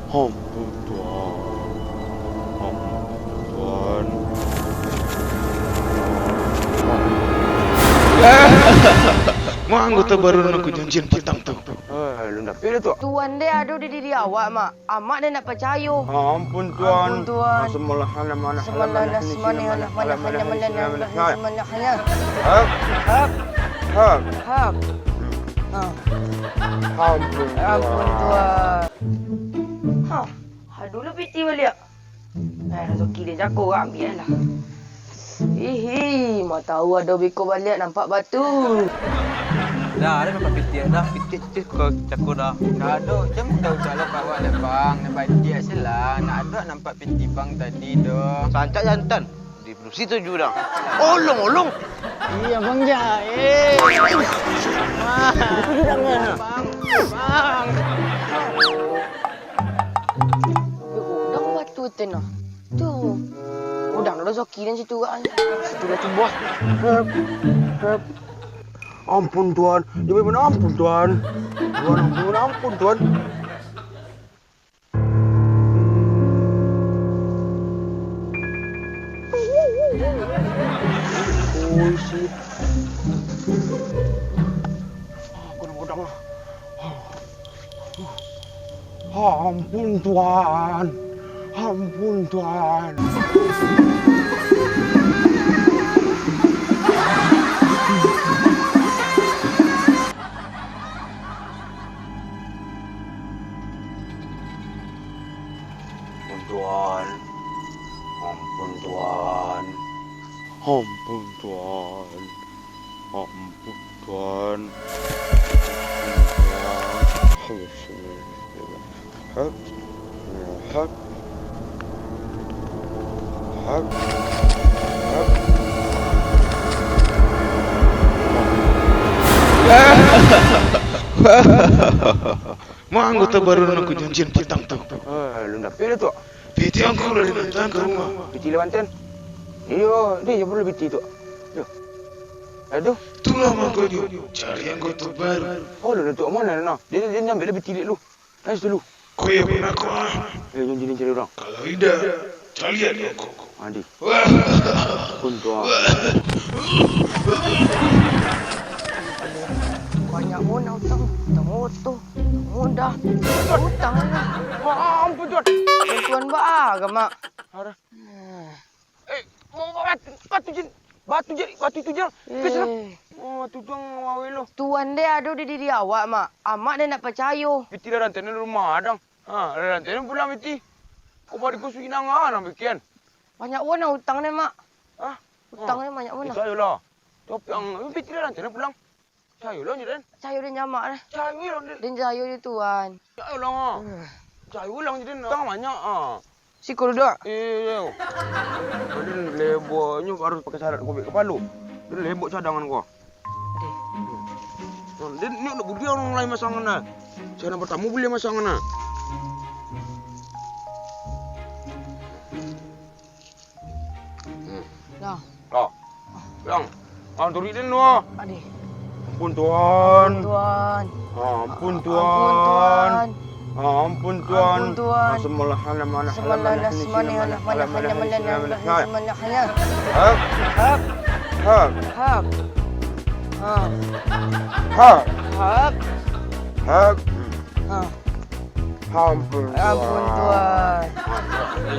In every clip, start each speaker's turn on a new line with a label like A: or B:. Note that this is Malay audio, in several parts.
A: Ampun Tuan. Ampun Tuan. Mak anggota baru nak janjian petang tu.
B: Lu nak pilih tu?
C: Tuan dia ada di diri awak, Mak. Amak dia nak percaya.
B: Ampun Tuan.
C: Ampun Tuan.
B: Semalah mana
C: Semalah nasmani halah mana hanya.
B: Hak.
C: Hak.
B: Hak.
C: Hak.
B: Ampun
C: Tuan. Ha. Aduh piti balik. Rezeki dia jago ambil lah. Mak tahu ada beko balik nampak batu.
D: Dah, ada nampak piti dah. Piti kau cakap dah.
E: Dah ada, macam tahu kalau bawa le bang, nampak dia selah. Nak ada nampak piti bang tadi dah.
A: Sancat jantan. Di belum situ juga dah. Olong.
E: Iya bang ja. Bang.
C: Udang batu tenah. Tu. Udang rezeki dan situ kan. Situ dah tubuh.
B: Ampun Tuan. Dia memang ampun Tuan. Ampun Tuan. Oh, shit. Aku nak godang lah. Ampun Tuan. Ampun Tuan. Tuan. Ampun Tuan.
A: Ampun Tuan. Ampun Tuan. Hak. Hak. Hak. Mak anggota baru nak janjian petang tu.
B: Lu nak pilih tu?
A: Piti angkau dari Banten ke rumah.
B: Piti Lewanten. Iyo, dia perlu piti tu. Yo. Aduh.
A: Itulah mak kau dia. Cari anggota baru.
B: Oh, lu tu mana nak? Dia ambil piti dulu. Nice dulu.
A: Kau yang pernah kau ah.
B: Jom cari orang.
A: Kalau tidak, carian kau.
B: Adi. Ampun Tuan.
C: Banyak mana hutang. Hutang motor. Mudah. Hutang lah.
B: Ampun Tuan.
C: Tuan buat ke, Mak?
B: Ada. Mau batu tu je. Kesana. Oh, tu tuang awal lo.
C: Tuan dia ada di diri awak, Mak. Amak dia nak percaya.
B: Piti dah rantai ni rumah adang. Rantai ni pulang piti. Kau balik kau sugi nang nak bikin.
C: Banyak mana hutang dia, Mak?
B: Ah,
C: hutang dia banyak mana?
B: Saya lah. Tapi ang piti dah rantai ni pulang. Saya lah ni dan.
C: Saya dia nyamak dah.
B: Saya lah ni.
C: Dia saya dia tuan.
B: Saya lah. Saya ulang jadi tang banyak
C: Si kau duduk.
B: Dia leboknya harus pakai salat kau kepala. Dia lebok cadangan kau. Dia ni nak budi orang lain masangan nah. Saya nak bertamu boleh masangan nah.
C: Dah.
B: Yang. Turi dia no.
C: Adik.
B: Ampun Tuan.
C: Tuan.
B: Ampun Tuan. Ampun Tuan.
C: Ampun Tuan.
B: Semalah mana
C: Semalah nasmani halah mana hanya.
B: Hak.
C: Hak.
B: Hak.
C: Hak.
B: Hak.
C: Hak.
B: Hak.
C: Ha.
B: Ampun
C: Tuan.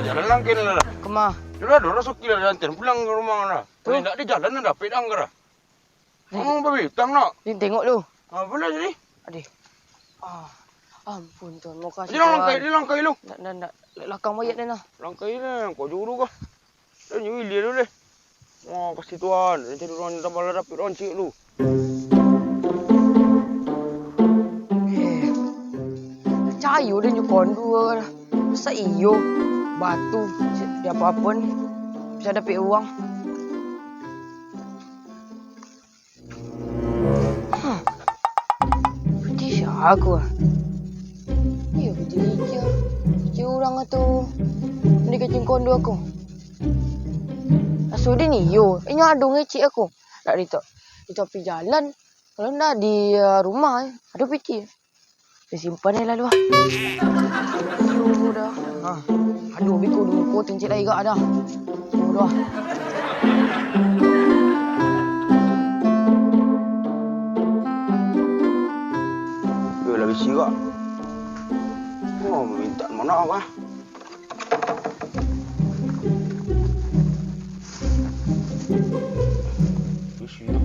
B: Jalan langkin lah.
C: Kemah.
B: Sudah ada orang suki lah jantan pulang ke rumah lah. Boleh tak di jalan dah pedang ke dah. Babi, tang nak.
C: Ni tengok lu.
B: Boleh jadi.
C: Adik. Ampun Tuan, mau kasih
B: Dia langkai lu.
C: Nak lakang mayat dia nah.
B: Langkai ni, kau juru kah? Dan you dia dulu deh. Wah, kasih Tuan. Nanti orang tambah dapat orang cik lu.
C: Cayu dia nyukon dua dah. Masa iyo batu dia apa-apa ni. Bisa dapat uang. Peti aku ah. Ya peti hijau. Peti orang tu. Ni kecing kondo aku. Asu dia ni yo. Ini ada ngecik aku. Tak di tepi jalan. Kalau nak di rumah ada peti. Saya simpan dia lalu ah. Aduh, biko dulu ko tencet lagi gak ada. Udah.
B: Dia lah bisi kak. Oh, minta mana kah? Bisi lah.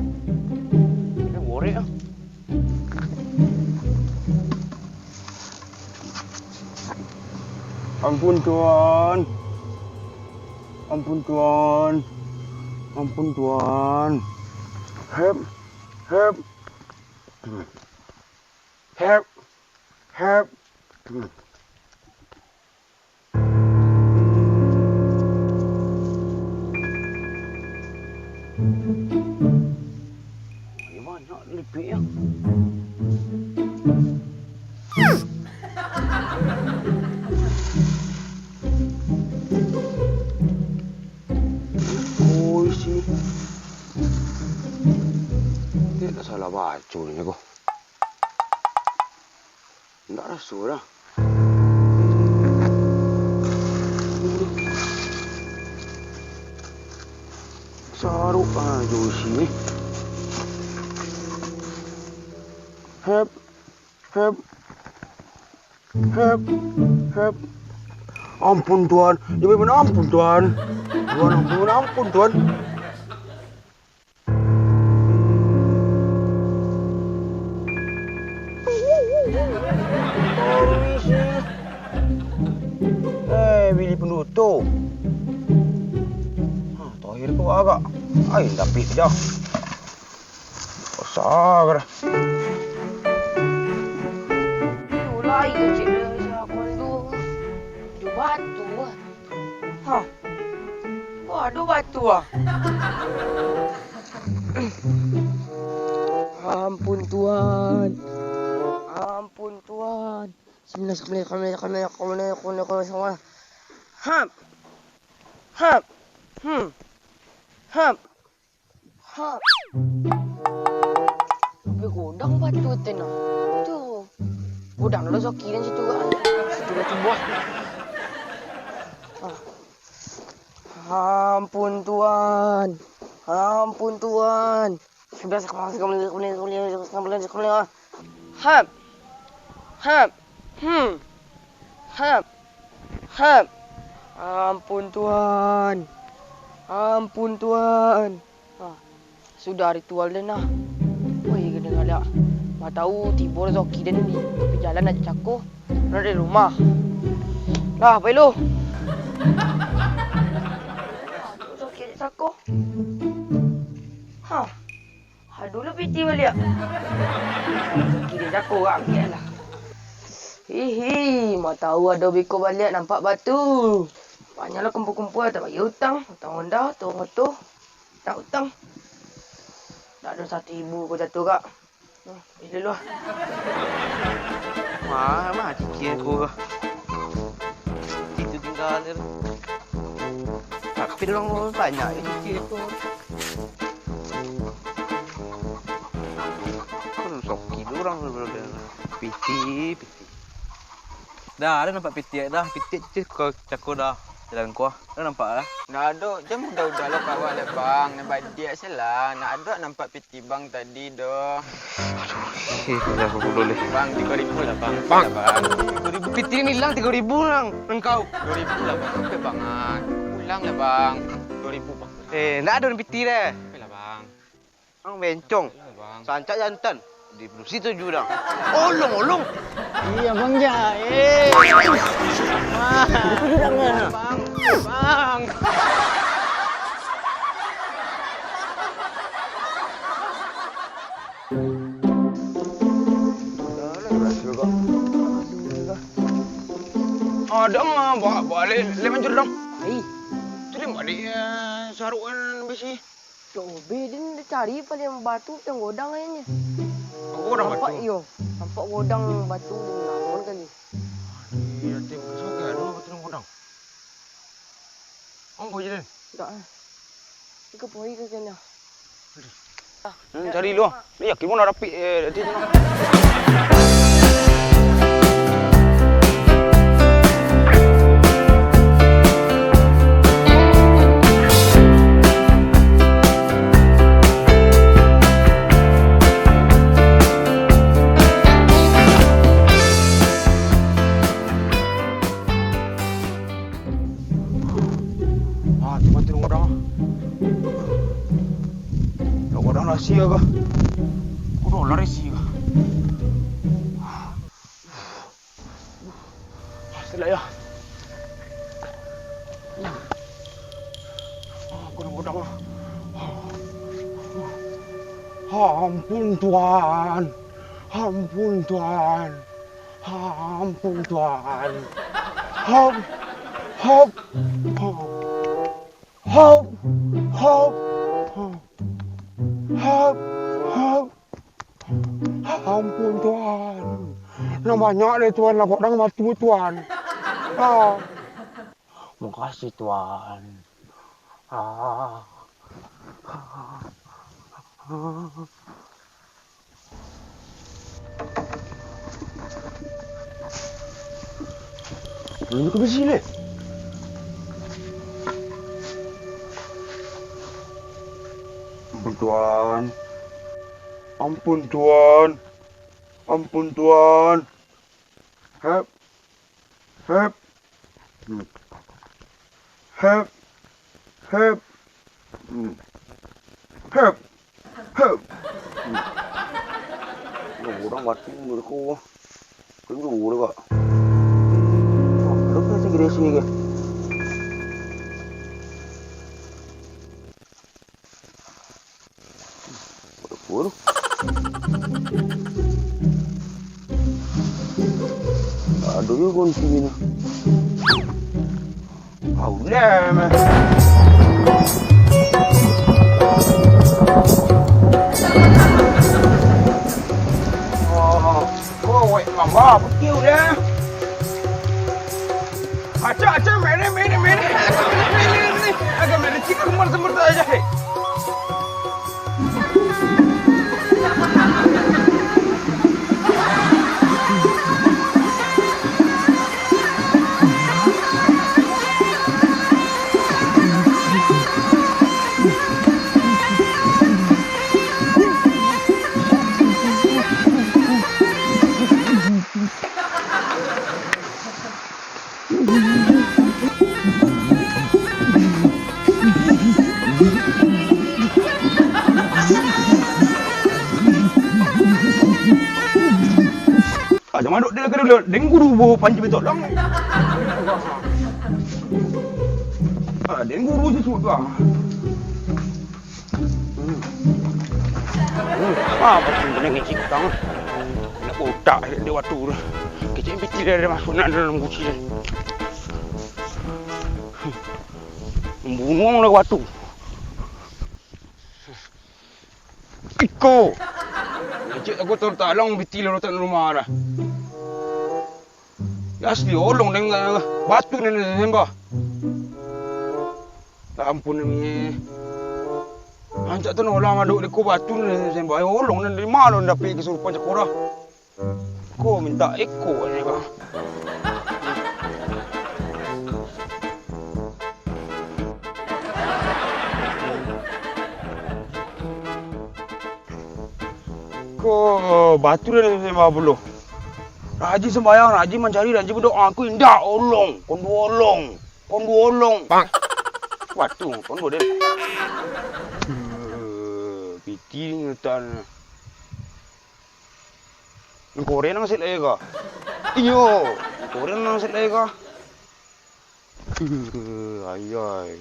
B: Ini borek lah. Ampun Tuan. Ampun Tuan. Ampun Tuan. Help. Help. Help. Help. Banyak lepik yang. Oh, isi. Dia tak salah baca ni aku. Tak rasa dah. Saruk aja sini. Help. Help. Help. Help. Ampun Tuan. Dia memang ampun Tuan. Tuan ampun, ampun Tuan. Bili penutup. Terakhir tu agak. Air tapi dah. Besar dah.
C: Mulai kecil dah siapa tu. Ada batu ah. Ha. Wah, ada batu ah. Ampun Tuan. Ampun Tuan. Bismillahirrahmanirrahim. Hap. Hap. Hap. Hap. Lebih godang batu tenang. Tu. Godang dah soki dan situ kan. Situ dah cuba. Ampun Tuan. Ampun Tuan. Sudah sekolah. Hap. Hap. Hap. Hap. Ampun Tuan. Ampun Tuan. Sudah ritual dah nah. Woi, kena ngalak. Mak tahu tibur zoki dan ni. Tapi jalan nak cakup. Nak dari rumah. Lah, apa lu? Zoki nak cakup. Ha. Aduh lah piti balik. Zoki dia cakup kat ambil lah. Hihi, mak tahu ada biko balik nampak batu. Banyaklah kumpul-kumpul tak bagi hutang. Hutang rendah, hutang motor. Tak hutang. Tak ada 1,000 kau jatuh kak. Bila dulu lah.
D: Mah cicir aku. Itu tinggal dia. Tapi orang banyak cicir tu. Kan soki orang piti. Dah ada nampak piti dah. Piti cicir kau cakap dah. Jalan kuah. Dah nampak dah.
E: Nak ada jam udah lah kawan lah bang. Nampak dia salah. Nak ada nampak piti bang tadi dah.
D: Dah aku boleh.
E: Bang 3,000 lah bang.
D: Bang.
E: Bang.
D: 3,000 piti ni hilang 3,000 lang. Engkau.
E: 2,000 lah bang. Okey bangan. Pulang lah bang. 2,000 bang.
D: Nak ada piti dah.
E: Okey lah bang.
D: Ang bencong.
E: Okey lah bang.
D: Sancak jantan. Di belum situ juga. Olong.
E: Iya bang ja. Itu juga enggak. Bang.
B: Ada mah bawa le mancur dong.
C: Hai.
B: Jadi mak dia sarukan besi.
C: Coba dia cari paling batu yang godang kayaknya.
B: Aku orang
C: Nampak
B: batu.
C: iyo. Nampak godang batu namun kali.
B: Iya, tim besok ke dulu batu nang godang. Kau je.
C: Tak. Ika poi ke kena.
B: Cari lu. Dia yakin mau rapi di sana. Kasih agak. Kudu lari sih agak. Setelah ya. Godang-godang lah. Ampun Tuan. Ampun Tuan. Ampun Tuan. Hop. Hop. Hop. Hop. Hop. Hop. Ampun Tuan. Namanya deh Tuan lah godang mati Tuan. Makasih Tuan. Belum ke besi le. Ampun Tuan. Ampun Tuan. Ampun Tuan. Hep. Hep. Hep. Hep. Hep. Hep. Orang mati mereka. Kenapa mereka? Ada apa sih sini ke? Apa? Ada juga kunci ni. Aulah. Mama, betul dah. Acak, mana. Agak mana cikgu kemar semua aja. Jangan duduk dia kena dengan guru bo panji betul dong. Dengan guru je suat bang. Pasal kena ngicik tang. Nak botak dia waktu tu. Kecil piti dia masuk nak dalam guci dia. Membunuh lah waktu. Iko. Ngicik aku tertalong piti dia letak rumah dah. Asli olong dengan batu ni sembah. Ampun ni. Anjak tu orang aduk dekat batu ni sembah. Olong ni dari mana dapat kesurupan cakora? Ko minta eko ni kah? Ko batu ni sembah bulu. Raji sembahyang, Raji mencari, Raji berdoa. Aku indah, olong. Kondu olong. Bang. Waktu, kondu dia. Piti ni tan. Korea nang sit lagi kah? Iyo, Korea nang sit lagi kah? Ayai.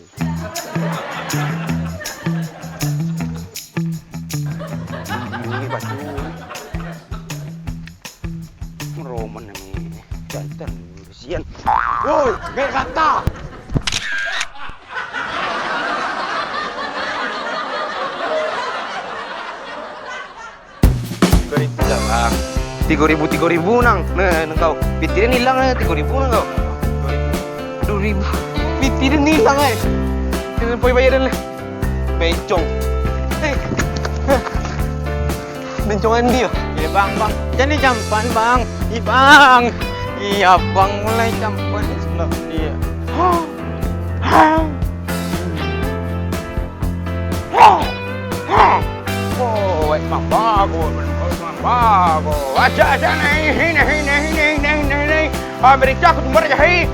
B: Ini batu. Roman ni jantan kesian. Woi, gak kata. Tiga ribu nang. Nah, kau. Piti dia hilang 3.000 nang kau. 2.000. Piti dia hilang Kena pergi bayaran lah. Bencong. Bencongan dia.
E: Ya bang. Jadi jampan bang. Bang. Iya bang mulai jampan sebab dia.
B: Oh, emang bagus. Aja ini. Berita aku tumbar aja hei.